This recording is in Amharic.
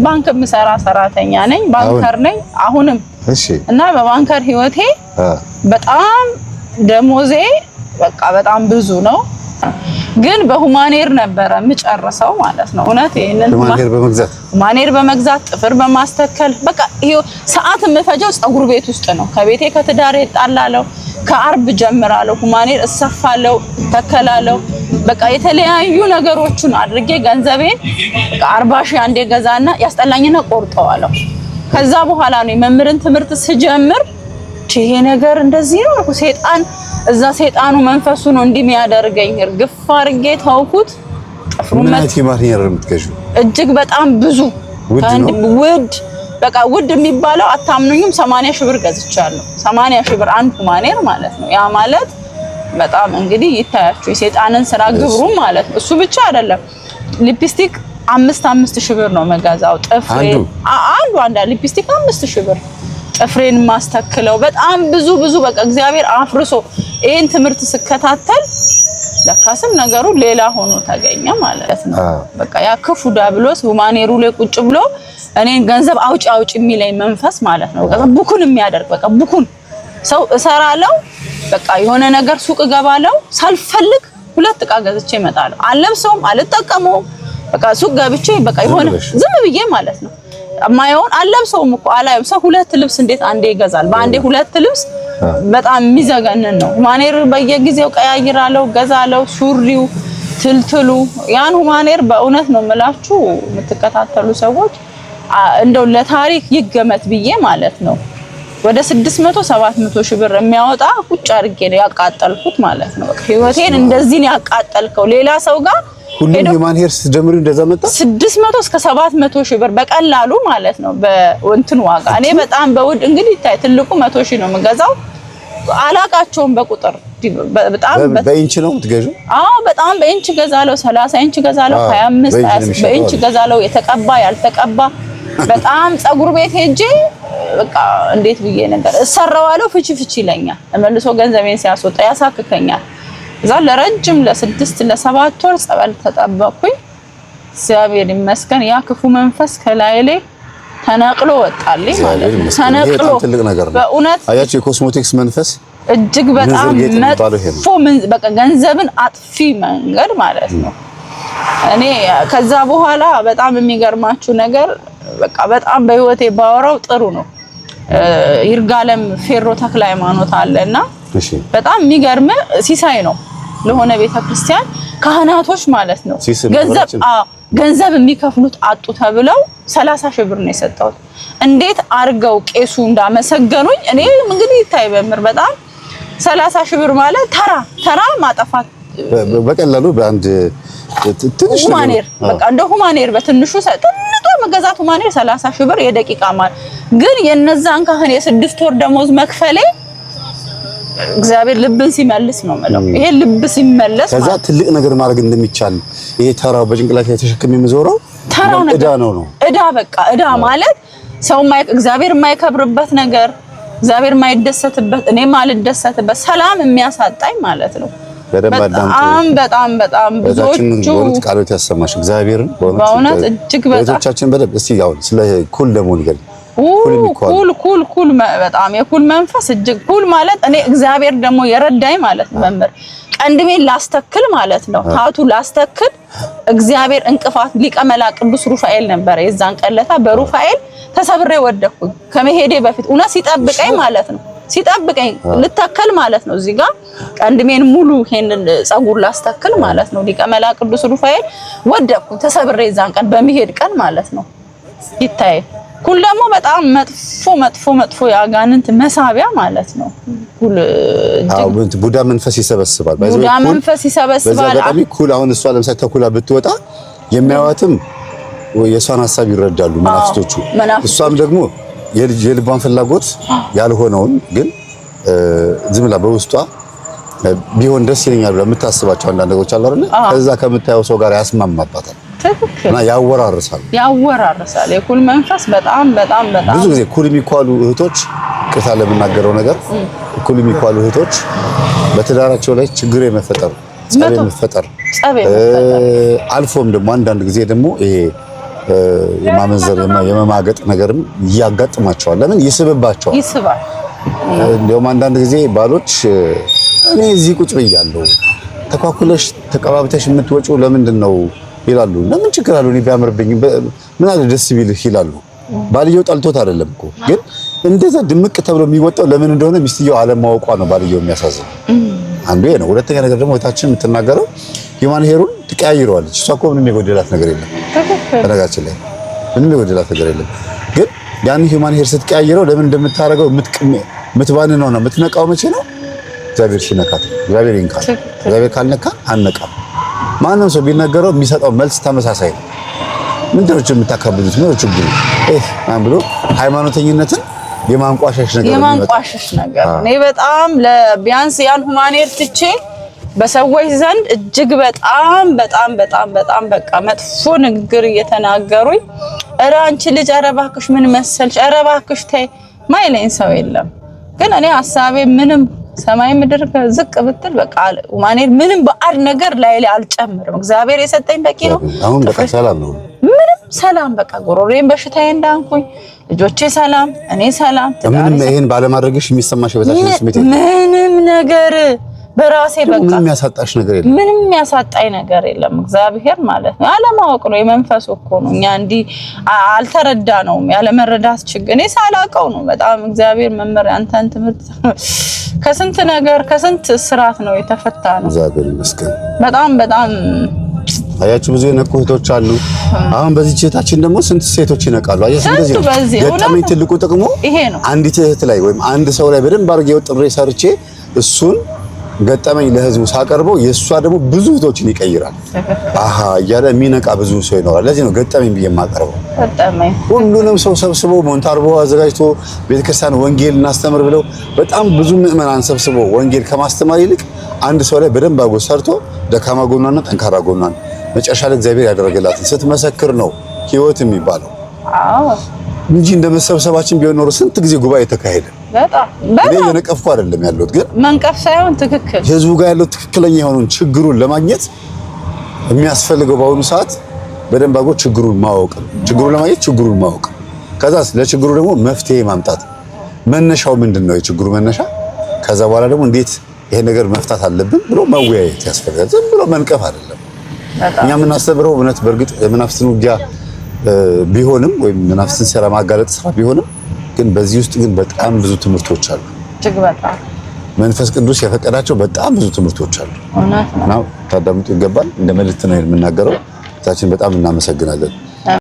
ባንክ ምሰራ ሰራተኛ ነኝ ባንከር ነኝ አሁንም እሺ እና በባንከር ህይወቴ በጣም ደሞዜ በቃ በጣም ብዙ ነው ግን በሁማኔር ነበር ምጨርሰው ማለት ነው እውነት ይሄንን ሁማኔር በመግዛት ጥፍር በማስተከል በቃ ይሄው ሰዓት መፈጀው ጸጉር ቤት ውስጥ ነው ከቤቴ ከትዳሬ ጣላለው ከአርብ ጀምራለሁ ሁማኔር እሰፋለሁ ተከላለው በቃ የተለያዩ ነገሮችን አድርጌ ገንዘቤን በቃ 40 ሺህ አንዴ ገዛና ያስጠላኝና ቆርጠዋለሁ ከዛ በኋላ ነው የመምርን ትምህርት ስጀምር ይሄ ነገር እንደዚህ ነው ሰይጣን እዛ ሰይጣኑ መንፈሱ ነው እንዲሚያደርገኝ እርግፍ አርጌ ታውኩት ጥፍሩነት ሁማኔር የምትገዡ እጅግ በጣም ብዙ ውድ በቃ ውድ የሚባለው አታምኑኝም 80 ሺህ ብር ገዝቻለሁ 80 ሺህ ብር አንድ ሁማኔር ማለት ነው ያ ማለት በጣም እንግዲህ ይታያችሁ የሰይጣንን ስራ ግብሩ ማለት ነው እሱ ብቻ አይደለም ሊፕስቲክ 5 ሺህ ብር ነው መጋዛው ጥፍሬ አንድ ሊፕስቲክ 5 ሺህ ብር ጥፍሬን ማስተክለው በጣም ብዙ በቃ እግዚአብሔር አፍርሶ ይሄን ትምህርት ስከታተል ለካስም ነገሩ ሌላ ሆኖ ተገኘ ማለት ነው በቃ ያ ክፉ ዳብሎስ ሁማኔሩ ላይ ቁጭ ብሎ እኔን ገንዘብ አውጪ የሚለኝ መንፈስ ማለት ነው በቃ ቡኩን የሚያደርግ በቃ ቡኩን ሰው እሰራለው በቃ የሆነ ነገር ሱቅ ገባለው ሳልፈልግ ሁለት ዕቃ ገዝቼ እመጣለሁ አለብሰውም አልጠቀመውም በቃ ሱቅ ገብቼ በቃ የሆነ ዝም ብዬ ማለት ነው ማየውን አለብሰውም እኮ አላየም ሰው ሁለት ልብስ እንዴት አንዴ ይገዛል በአንዴ ሁለት ልብስ በጣም የሚዘገነን ነው ሁማኔር በየጊዜው ቀያይራለው ገዛለው ሱሪው ትልትሉ ያን ሁማኔር በእውነት ነው መላችሁ የምትከታተሉ ሰዎች እንደው ለታሪክ ይገመት ብዬ ማለት ነው ወደ 600-700 ሺህ ብር የሚያወጣ ቁጭ አድርጌ ነው ያቃጠልኩት ማለት ነው ህይወቴን እንደዚህ ነው ያቃጠልከው ሌላ ሰው ጋር ሁሉም ሁማኔር ስትጀምሩ እንደዛ መጣ 600-700 ሺህ ብር በቀላሉ ማለት ነው በእንትን ዋጋ እኔ በጣም በውድ እንግዲህ ታይ ትልቁ 100 ሺህ ነው የምገዛው አላቃቸውም በቁጥር በጣም በኢንች ነው የምትገዡ አዎ በጣም በኢንች ገዛለው 30 ኢንች ገዛለው 25 በኢንች ገዛለው የተቀባ ያልተቀባ በጣም ጸጉር ቤት ሄጄ በቃ እንዴት ብዬ ነገር እሰራዋለሁ ፍቺ ይለኛል መልሶ ገንዘቤን ሲያስወጣ ያሳክከኛል እዛ ለረጅም ለ6 ለ7 ወር ጸበል ተጠበቅኩኝ እግዚአብሔር ይመስገን ያ ክፉ መንፈስ ከላይሌ ተነቅሎ ወጣልኝ ማለት ነው ተነቅሎ በእውነት አያችሁ የኮስሞቲክስ መንፈስ እጅግ በጣም መጥፎ በቃ ገንዘብን አጥፊ መንገድ ማለት ነው እኔ ከዛ በኋላ በጣም የሚገርማችሁ ነገር በቃ በጣም በህይወቴ ባወራው ጥሩ ነው ይርጋለም ፌሮ ተክለ ሃይማኖት አለና በጣም የሚገርም ሲሳይ ነው ለሆነ ቤተክርስቲያን ካህናቶች ማለት ነው ገንዘብ የሚከፍሉት አጡ ተብለው 30 ሺህ ብር ነው የሰጠሁት እንዴት አርገው ቄሱ እንዳመሰገኑኝ እኔ እንግዲህ ይታይ በመር በጣም 30 ሺህ ብር ማለት ተራ ማጠፋት በቀላሉ በአንድ ትንሽ ሁማኔር በቃ እንደ ሁማኔር በትንሹ ሰጥቶ መገዛት ሁማኔር 30 ሺህ ብር የደቂቃ ማለት ግን የነዛን ካህን የ6 ወር ደሞዝ መክፈሌ እግዚአብሔር ልብን ሲመልስ ነው ማለት ይሄ ልብ ሲመለስ ከዛ ትልቅ ነገር ማድረግ እንደሚቻል ይሄ ተራው በጭንቅላት ተሸክም የሚዞረው ተራው እዳ ነው እዳ በቃ እዳ ማለት ሰው እግዚአብሔር የማይከብርበት ነገር እግዚአብሔር የማይደሰትበት እኔ ማልደሰትበት ሰላም የሚያሳጣኝ ማለት ነው በጣም ብዙዎቹ ቃሎት ያሰማሽ እግዚአብሔርን በእውነት እጅግ በጣም ቤቶቻችን በደብ እስቲ ያው ስለ ኩል ደግሞ ንገር ኩል በጣም የኩል መንፈስ እጅግ ኩል ማለት እኔ እግዚአብሔር ደግሞ የረዳኝ ማለት መምህር ቀንድሜን ላስተክል ማለት ነው ታቱ ላስተክል እግዚአብሔር እንቅፋት ሊቀመላ ቅዱስ ሩፋኤል ነበር የዛን ቀለታ በሩፋኤል ተሰብሬ ወደኩኝ ከመሄዴ በፊት ኡና ሲጠብቀኝ ማለት ነው ሲጠብቀኝ ልተከል ማለት ነው እዚህ ጋር ቀንድሜን ሙሉ ይሄንን ጸጉር ላስተክል ማለት ነው ሊቀመላ ቅዱስ ሩፋኤል ወደኩኝ ተሰብሬ የዛን ቀን በመሄድ ቀን ማለት ነው ይታይ ኩል ደግሞ በጣም መጥፎ ያጋንንት መሳቢያ ማለት ነው ኩል ቡዳ መንፈስ ይሰበስባል ቡዳ መንፈስ ይሰበስባል በዛም ኩል አሁን እሷ ለምሳሌ ተኩላ ብትወጣ የሚያዋትም የሷን ሐሳብ ይረዳሉ መናፍስቶቹ እሷም ደግሞ የልቧን ፍላጎት ያልሆነውን ግን ዝም ብላ በውስጧ ቢሆን ደስ ይለኛል ብላ የምታስባቸው አንዳንድ ነገሮች አሉ አይደል ከዛ ከምታየው ሰው ጋር ያስማማባታል እና ያወራርሳል የኩል መንፈስ በጣም ብዙ ጊዜ ኩል የሚኳሉ እህቶች ቅታ ለምናገረው ነገር ኩል የሚኳሉ እህቶች በትዳራቸው ላይ ችግር የመፈጠር ጸብ የመፈጠር አልፎም ደግሞ አንዳንድ ጊዜ ደግሞ ይሄ የማመንዘር የመማገጥ ነገርም ያጋጥማቸዋል። ለምን ይስባል። እንደውም አንዳንድ ጊዜ ባሎች እኔ እዚህ ቁጭ ብያለሁ ተኳኩለሽ ተቀባብተሽ የምትወጪው ለምንድን ነው ይላሉ። ለምን ችግር አለው? እኔ ቢያምርብኝ ምን አለ ደስ ቢልህ ይላሉ። ባልየው ጠልቶት አይደለም እኮ ግን እንደዛ ድምቅ ተብሎ የሚወጣው ለምን እንደሆነ ሚስትየው አለማወቋ ነው ባልየው የሚያሳዝን። አንዱ ነው። ሁለተኛ ነገር ደግሞ እህታችን የምትናገረው ሂውማን ሄሩን ትቀያይረዋለች። እሷ እኮ ምንም የጎደላት ነገር የለም። በነገራችን ላይ ምንም የጎደላት ነገር የለም። ግን ያን ሂውማን ሄር ስትቀያይረው ለምን እንደምታረገው የምትባንነው ነው የምትነቃው መቼ ነው? እግዚአብሔር ሲነካት። እግዚአብሔር ይንካል። እግዚአብሔር ካልነካ አንነቃም። ማንም ሰው ቢነገረው የሚሰጠው መልስ ተመሳሳይ ነው። ምንድነው የምታካብዱት? ነው ችግሩ ማን ብሎ ሃይማኖተኝነትን የማንቋሸሽ ነገር እኔ በጣም ለቢያንስ ያን ሁማኔር ትቼ በሰዎች ዘንድ እጅግ በጣም በቃ መጥፎ ንግግር እየተናገሩኝ ኧረ አንቺ ልጅ ኧረ እባክሽ ምን መሰልሽ ኧረ እባክሽ ተይ ማይለኝ ሰው የለም። ግን እኔ ሐሳቤ ምንም ሰማይ ምድር ዝቅ ብትል በቃ ሁማኔር ምንም በአድ ነገር ላይ አልጨምርም። እግዚአብሔር የሰጠኝ በቂ ነው። አሁን በቃ ሰላም ነው። ምንም ሰላም በቃ ጎሮሬን በሽታዬ እንዳንኩኝ ልጆቼ ሰላም እኔ ሰላም። ምንም ይሄን ባለማድረግሽ የሚሰማሽ በታች ስሜት ምንም ነገር በራሴ በቃ ምንም ያሳጣሽ ነገር የለም። ምንም ያሳጣኝ ነገር የለም። እግዚአብሔር ማለት ነው አለማወቅ ነው የመንፈስ እኮ ነው። እኛ እንዲ አልተረዳነውም። ያለ መረዳት ችግር እኔ ሳላቀው ነው። በጣም እግዚአብሔር መመሪያ አንተን ትምህርት ከስንት ነገር ከስንት ስራት ነው የተፈታ ነው። እግዚአብሔር ይመስገን። በጣም አያችሁ ብዙ የነቁ እህቶች አሉ። አሁን በዚህ ችታችን ደግሞ ስንት ሴቶች ይነቃሉ። አያችሁ እንደዚህ ነው። ገጠመኝ ትልቁ ጥቅሙ ይሄ ነው። አንዲት እህት ላይ ወይም አንድ ሰው ላይ በደንብ አድርጌ ጥሬ ሰርቼ እሱን ገጠመኝ ለህዝቡ ሳቀርበው የሷ ደግሞ ብዙ እህቶችን ይቀይራል። አሃ እያለ የሚነቃ ብዙ ሰው ይኖራል። ለዚህ ነው ገጠመኝ ብዬ የማቀርበው። ገጠመኝ ሁሉንም ሰው ሰብስቦ ሞንታርቦ አዘጋጅቶ ቤተክርስቲያን ወንጌል እናስተምር ብለው በጣም ብዙ ምዕመናን ሰብስቦ ወንጌል ከማስተማር ይልቅ አንድ ሰው ላይ በደንብ አድርጎ ሰርቶ ደካማ ጎኗና ጠንካራ ጎኗን መጨረሻ ላይ እግዚአብሔር ያደረገላትን ስትመሰክር ነው ህይወት የሚባለው። አዎ እንጂ እንደመሰብሰባችን ቢሆን ኖሮ ስንት ጊዜ ጉባኤ ተካሄደ። በጣም እኔ የነቀፍኩ አይደለም ያለሁት፣ ግን መንቀፍ ሳይሆን ትክክል ህዝቡ ጋር ያለው ትክክለኛ የሆነውን ችግሩን ለማግኘት የሚያስፈልገው በአሁኑ ሰዓት በደንብ አድርጎ ችግሩን ማወቅ፣ ችግሩን ለማግኘት ችግሩን ማወቅ፣ ከዛስ ለችግሩ ደግሞ መፍትሄ ማምጣት። መነሻው ምንድነው? የችግሩ መነሻ። ከዛ በኋላ ደግሞ እንዴት ይሄ ነገር መፍታት አለብን ብሎ መወያየት ያስፈልጋል። ዝም ብሎ መንቀፍ አይደለም። እኛ የምናስተምረው እውነት በእርግጥ የመናፍስትን ውጊያ ቢሆንም ወይም መናፍስትን ስራ ማጋለጥ ስራ ቢሆንም ግን በዚህ ውስጥ ግን በጣም ብዙ ትምህርቶች አሉ። እጅግ በጣም መንፈስ ቅዱስ የፈቀዳቸው በጣም ብዙ ትምህርቶች አሉ። እና ታዳምጡ ይገባል። እንደ መልእክት ነው የምናገረው። ታችን በጣም እናመሰግናለን።